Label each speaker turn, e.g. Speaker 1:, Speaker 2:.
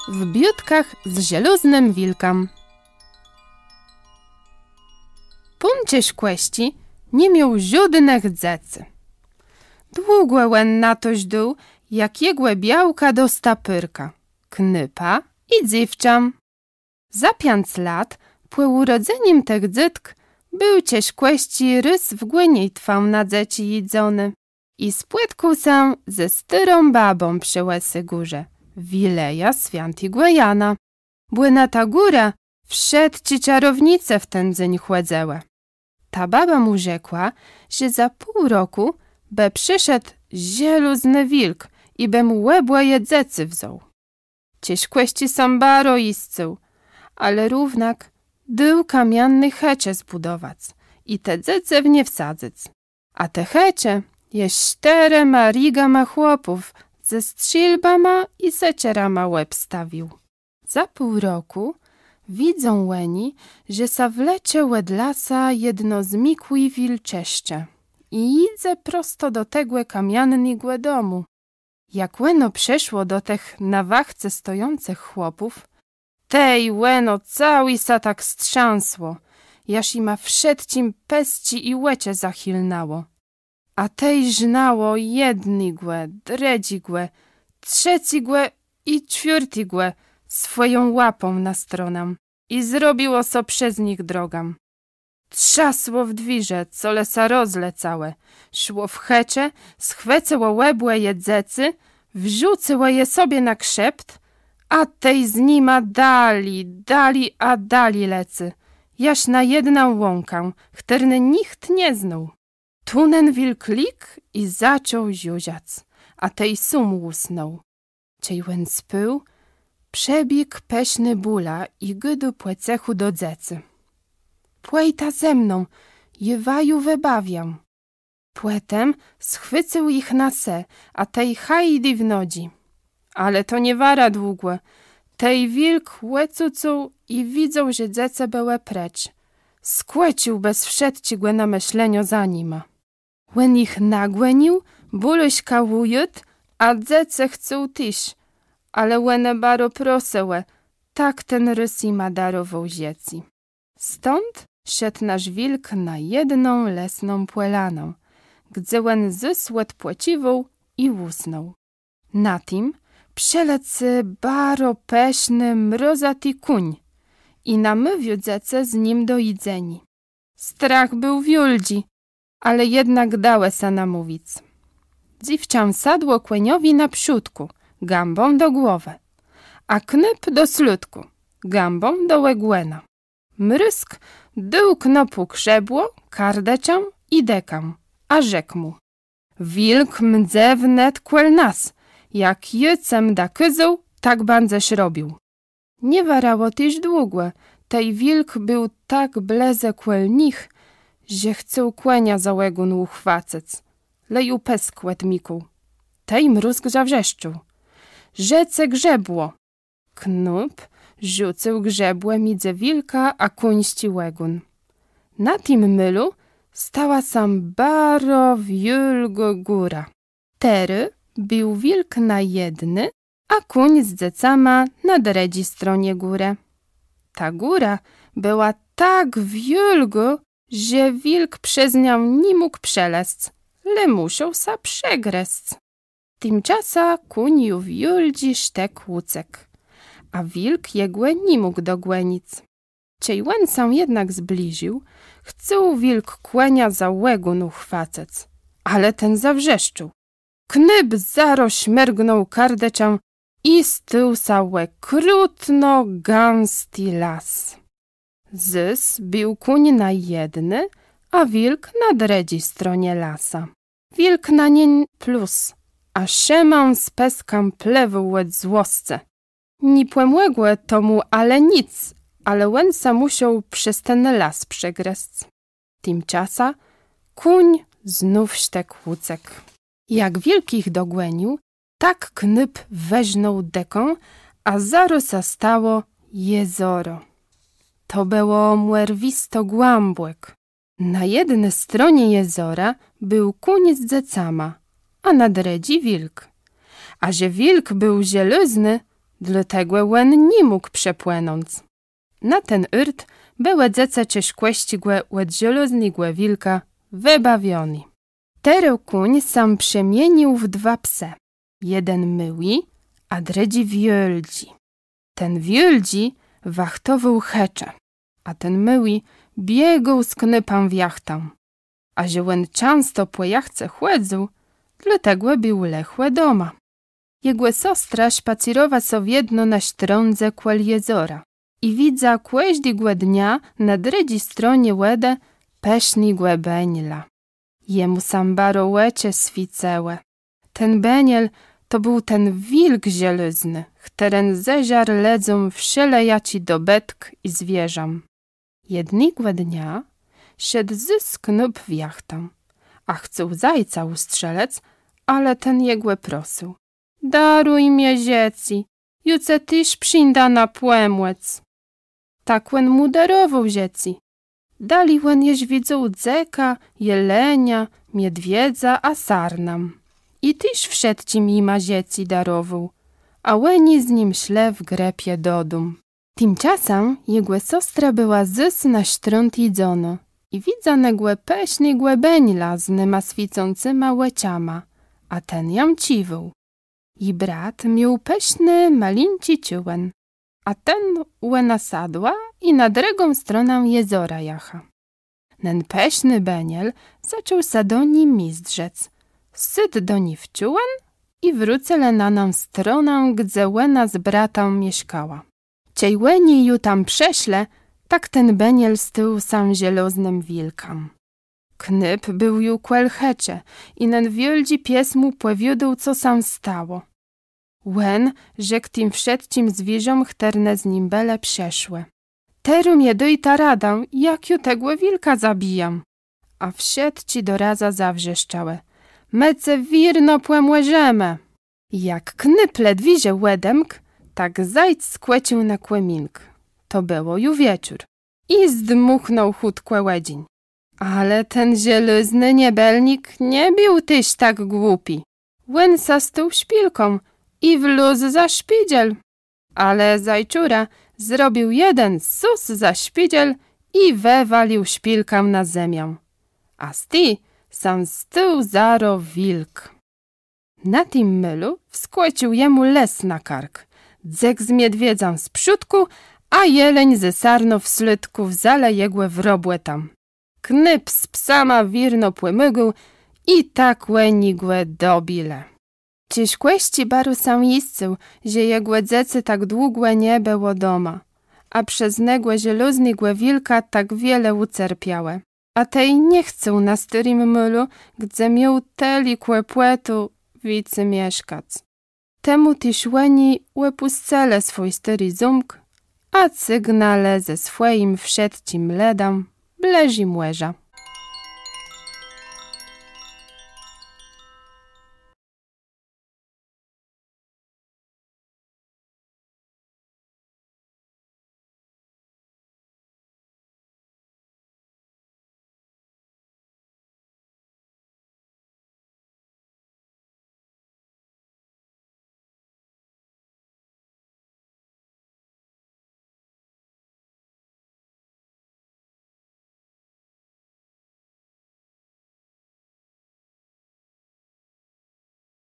Speaker 1: w biutkach z zieluznym wilkam. Puncie kłeści nie miał żadnych dzecy. Długo łen na toś dół, jak jegłe białka do stapyrka, knypa i dziewczam. Za 5 lat, po urodzeniem tych dzytk, był cieś kłeści rys w głęniej twał na dzeci jedzony i spłytkuł sam ze styrą babą przy łesy górze, wileja Świętego Jana. Błyna ta góra, wszedł ci czarownice w ten dzień chłedzełe. Ta baba mu rzekła, że za pół roku be przyszedł zieluzny wilk i be mu łebłe jedzecy wziął. Cieś kłeści sam baro iscył, ale równak dył kamienny hecie zbudować i te dzece w nie wsadzić. A te hecie jest 4 rigama chłopów ze strzelbama i secierama łeb stawił. Za pół roku widzą łeni, że sa wlecie łed lasa jedno zmikły wilczeeszcze i idze prosto do tegłe kamiennego domu. Jak łeno przeszło do tych na wachce stojących chłopów, tej łeno cały sa tak strząsło, jaż i ma wszedcim pesci i łecie zachilnało. A tej żnało jednigłe, dredzigłe, trzecigłe i czwórtigłe swoją łapą na stronę i zrobiło so przez nich drogam. Trzasło w dwirze, co lesa rozlecałe, szło w hecze, schwecęło łebłe jedzecy, wrzucyło je sobie na krzept, a tej z nima dali lecy, jaś na jedną łąkę, którny nikt nie znał. Tunen wilklik i zaczął ziuziac, a tej sum łusnął. Ciejłen spył, przebiegł peśny bóla i gydu płecechu do dzecy. Płejta ze mną, jewaju wybawiam. Płetem schwycył ich na se, a tej hajdi w nodzi. Ale to nie wara długo. Tej wilk łecucuł i widzą, że dzece były precz. Skłecił bez wszedcigłe na myślenio za nima. Łen ich nagłenił, bóleś kałujut, a dzece chcą tyś. Ale łene baro prosełe, tak ten rys ima darował zieci. Stąd szedł nasz wilk na jedną lesną płelaną, gdzie łen zysłet płeciwą i łusnął. Na tym przelecy baro peśny mrozaty kuń i namówił dzece z nim do jedzeni. Strach był wiuldzi, ale jednak dałe se namówić. Dziewczam sadło kłeniowi na przódku, gambą do głowy, a knyp do slutku, gambą do łegłena. Mrysk dył knopu krzebło, kardeczam i dekam, a rzekł mu: wilk mdze wnet kłel nas, jak jecem da kyzył, tak bandzesz robił. Nie warało tyś długo, tej wilk był tak bleze kłel nich, że chcął kłenia za łegun uchwacec. Leju pesk łetmiku. Tej mrózg zawrzeszczył. Rzece grzebło. Knup rzucił grzebłem midze wilka, a kuńści łegun. Na tym mylu stała sam baro wielgo góra. Tery bił wilk na jedny, a kuń z dzecama na dredzi stronie górę. Ta góra była tak wielgo, że wilk przez nią nie mógł przelec, le musiał sa przegryzć. Tymczasem kuń ju wiuldzi sztek łucek, a wilk jegłe nie mógł dogłenić. Cej łen sam jednak zbliżył, chcął wilk kłenia za łegun uchwacec, ale ten zawrzeszczył. Knyp zaro śmergnął kardeczem i stył sałe krutno gęsty las. Zys bił kuń na jedny, a wilk na dredzi stronie lasa. Wilk na nień plus, a szemą z peską plewał łed złosce. Ni płemłegłe to mu ale nic, ale łęsa musiał przez ten las przegryzć. Tymczasem kuń znów sztek łucek. Jak wilk ich dogłenił, tak knyp weźnął deką, a zarosa stało jezoro. To było młerwisto głąbłek. Na jednej stronie jezora był kuń z dzecama, a na dredzi wilk. A że wilk był zieluzny, dlatego łen nie mógł przepłynąć. Na ten urt były dzece cieszkłeścigłe łed żelaznego wilka wybawioni. Teraz kuń sam przemienił w dwa psy. Jeden myły, a dredzi wiöldzi. Ten wiöldzi wachtował hecze, a ten myły biegał z knypem w jachtę. A że łen często po jachce chłedzał, dlatego był lechłe doma. Jego sostra spacirowa sowiedno na strądze kwel jezora i widza kłeźdigłe dnia na dredzi stronie łede pesznigłe beniela. Jemu sam baro łecze swicełe. Ten beniel to był ten wilk żelazny, któren zeżar ledzą wszelejaci dobetk i zwierzam. Jednigłe dnia szedł z knup w jachtę, a chcął zajca ustrzelec, ale ten jegłe prosił. Daruj mnie zieci, juce tyś przynda na płemłec. Tak łen mu darował zieci. Dali łen jeż widzą dzeka, jelenia, miedwiedza, a sarnam. I tyś wszedł ci mima zieci darował, a łeni z nim szle w grepie do dum. Tymczasem jegłe sostra była zys na sztrąd jedzono i widza negłe peśnigłe beńla z nyma swicącyma łeciama, a ten jamciwał. I brat miał peśny malinci ciułen, a ten łena sadła i na drugą stronę jezora jacha. Nen peśny beniel zaczął sadoni mizdrzec, syt do ni wciułen i wrócele na nam stronę, gdzie łena z bratem mieszkała. Cej łeni ju tam prześle, tak ten beniel stył sam żelaznym wilkam. Knyp był ju kwel hecze i nen wiöldzi pies mu powiódł, co sam stało. Łen rzekł tym wszedcim zwierzom, chterne z nim bele przeszłe. Teru mnie dojta radę, jak ju tegłe wilka zabijam. A wszedł ci do raza zawrzeszczałe. Mece wirno płemłeżeme. Jak knyp ledwiże łedemk, tak zajc skłecił na kłemink. To było ju wieczór. I zdmuchnął chudkłe łedziń. Ale ten żelazny niebelnik nie był tyś tak głupi. Łen sastuł szpilką i wlózł za szpidziel. Ale zajczura zrobił jeden sus za szpidziel i wewalił szpilkę na ziemię. A sti sam stył zaro wilk. Na tym mylu wskłecił jemu les na kark. Dzek z miedwiedzą z przódku, a jeleń ze sarno w slytku w zale jegłe wrobłe tam. Knyp z psama wirno płymygu i tak łenigłe dobile. Czyż kłeści baru sam jiscył, że jegłe dzecy tak długłe nie było doma, a przez negłe żelaznego wilka tak wiele ucerpiałe. A tej nie chcą na styrym mylu, gdzie miał telikłe płetu wicy mieszkać. Temu tyś łeni łepuscele swój styry zumk, a cygnale ze swoim wszedcim ledam bleży młeża.